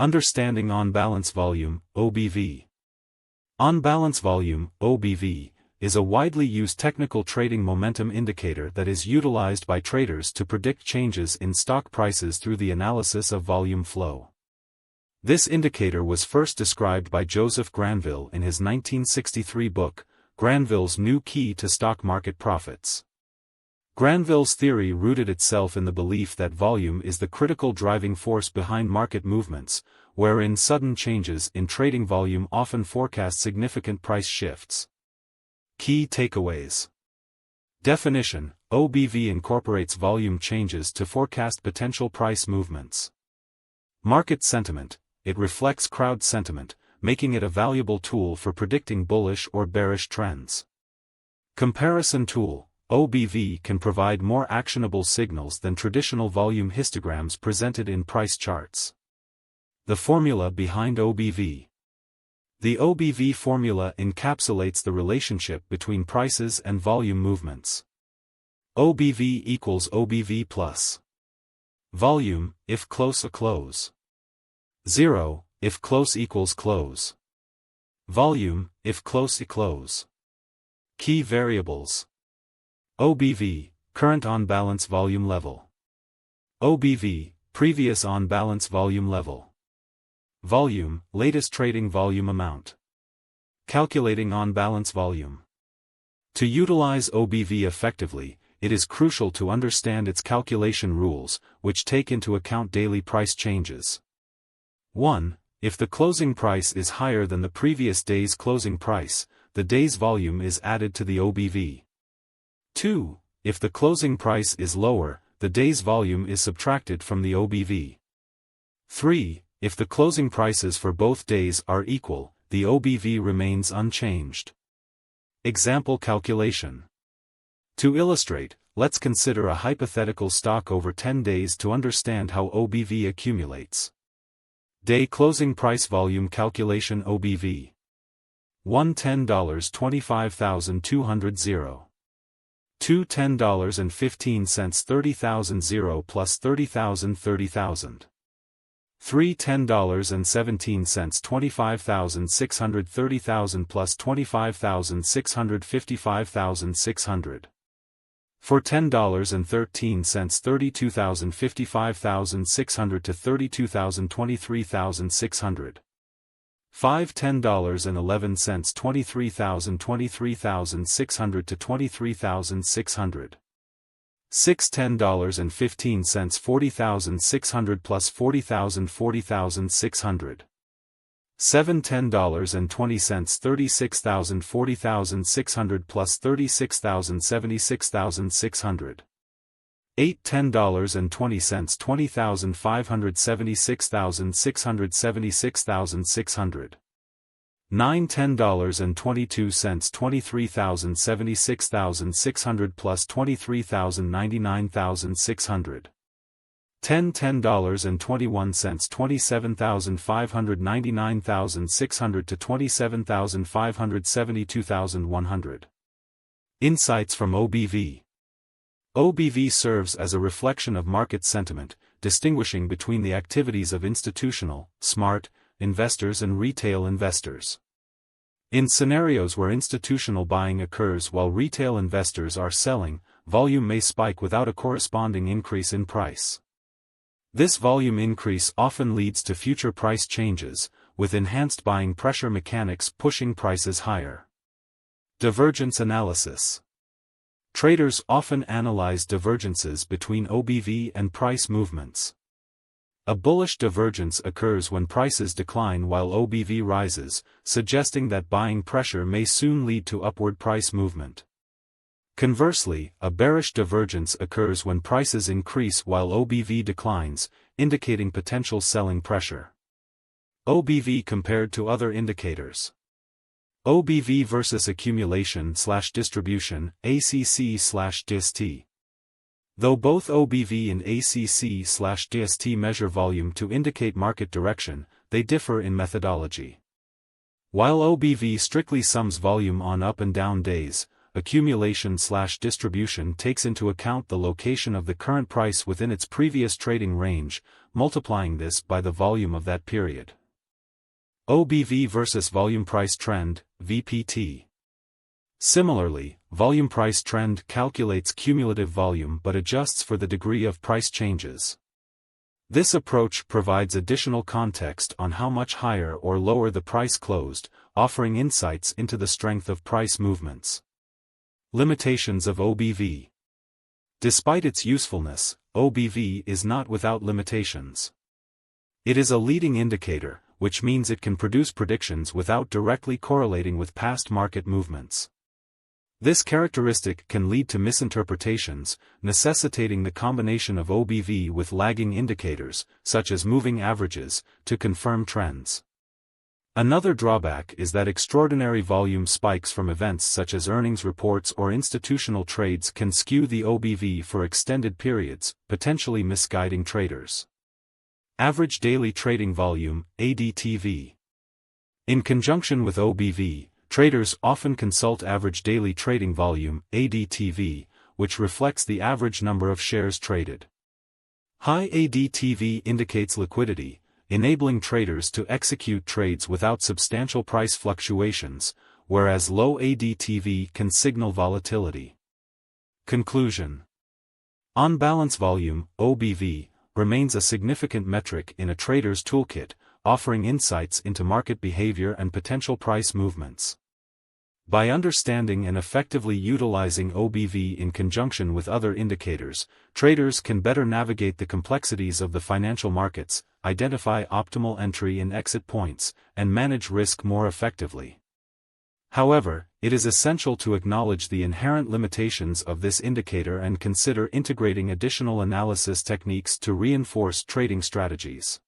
Understanding on-balance volume, OBV. On-balance volume, OBV, is a widely used technical trading momentum indicator that is utilized by traders to predict changes in stock prices through the analysis of volume flow. This indicator was first described by Joseph Granville in his 1963 book, Granville's New Key to Stock Market Profits. Granville's theory rooted itself in the belief that volume is the critical driving force behind market movements, wherein sudden changes in trading volume often forecast significant price shifts. Key takeaways. Definition: OBV incorporates volume changes to forecast potential price movements. Market sentiment: it reflects crowd sentiment, making it a valuable tool for predicting bullish or bearish trends. Comparison tool: OBV can provide more actionable signals than traditional volume histograms presented in price charts. The formula behind OBV. The OBV formula encapsulates the relationship between prices and volume movements. OBV equals OBV plus volume, if close, a close. 0, if close equals close. Volume, if close, a close. Key variables. OBV, current on-balance volume level. OBV, previous on-balance volume level. Volume, latest trading volume amount. Calculating on-balance volume. To utilize OBV effectively, it is crucial to understand its calculation rules, which take into account daily price changes. 1. If the closing price is higher than the previous day's closing price, the day's volume is added to the OBV. 2. If the closing price is lower, the day's volume is subtracted from the OBV. 3. If the closing prices for both days are equal, the OBV remains unchanged. Example calculation. To illustrate, let's consider a hypothetical stock over 10 days to understand how OBV accumulates. Day closing price volume calculation: OBV. 1 $10 25,200 0. 2 $10.15 30,000 0 plus 30,000 30,000. 3 $10.17 25,600 30,000 plus 25,600 55,600. For $10.13 32,000 55,600 to 32,000 23,600. 5 $10.11 23,000 23,600 to 23,600. 6 $10.15 40,600 plus 40,000 40,600. 7 $10.20 36,000 40,600 plus 36,000 76,600. 8 $10.20 20,500 76,600 76,600. 9 $10.22 23,000 76,600 plus 23,000 99,600. 10 $10.21 27,500 99,600 to 27,500 72,100. Insights from OBV. OBV serves as a reflection of market sentiment, distinguishing between the activities of institutional, smart, investors and retail investors. In scenarios where institutional buying occurs while retail investors are selling, volume may spike without a corresponding increase in price. This volume increase often leads to future price changes, with enhanced buying pressure mechanics pushing prices higher. Divergence analysis. Traders often analyze divergences between OBV and price movements. A bullish divergence occurs when prices decline while OBV rises, suggesting that buying pressure may soon lead to upward price movement. Conversely, a bearish divergence occurs when prices increase while OBV declines, indicating potential selling pressure. OBV compared to other indicators. OBV versus accumulation/distribution, ACC/DST. Though both OBV and ACC/DST measure volume to indicate market direction, they differ in methodology. While OBV strictly sums volume on up and down days, accumulation/distribution takes into account the location of the current price within its previous trading range, multiplying this by the volume of that period. OBV versus volume price trend, VPT. Similarly, volume price trend calculates cumulative volume but adjusts for the degree of price changes. This approach provides additional context on how much higher or lower the price closed, offering insights into the strength of price movements. Limitations of OBV. Despite its usefulness, OBV is not without limitations. It is a leading indicator, which means it can produce predictions without directly correlating with past market movements. This characteristic can lead to misinterpretations, necessitating the combination of OBV with lagging indicators, such as moving averages, to confirm trends. Another drawback is that extraordinary volume spikes from events such as earnings reports or institutional trades can skew the OBV for extended periods, potentially misguiding traders. Average daily trading volume, ADTV. In conjunction with OBV, traders often consult average daily trading volume, ADTV, which reflects the average number of shares traded. High ADTV indicates liquidity, enabling traders to execute trades without substantial price fluctuations, whereas low ADTV can signal volatility. Conclusion. On-balance volume, OBV, remains a significant metric in a trader's toolkit, offering insights into market behavior and potential price movements. By understanding and effectively utilizing OBV in conjunction with other indicators, traders can better navigate the complexities of the financial markets, identify optimal entry and exit points, and manage risk more effectively. However, it is essential to acknowledge the inherent limitations of this indicator and consider integrating additional analysis techniques to reinforce trading strategies.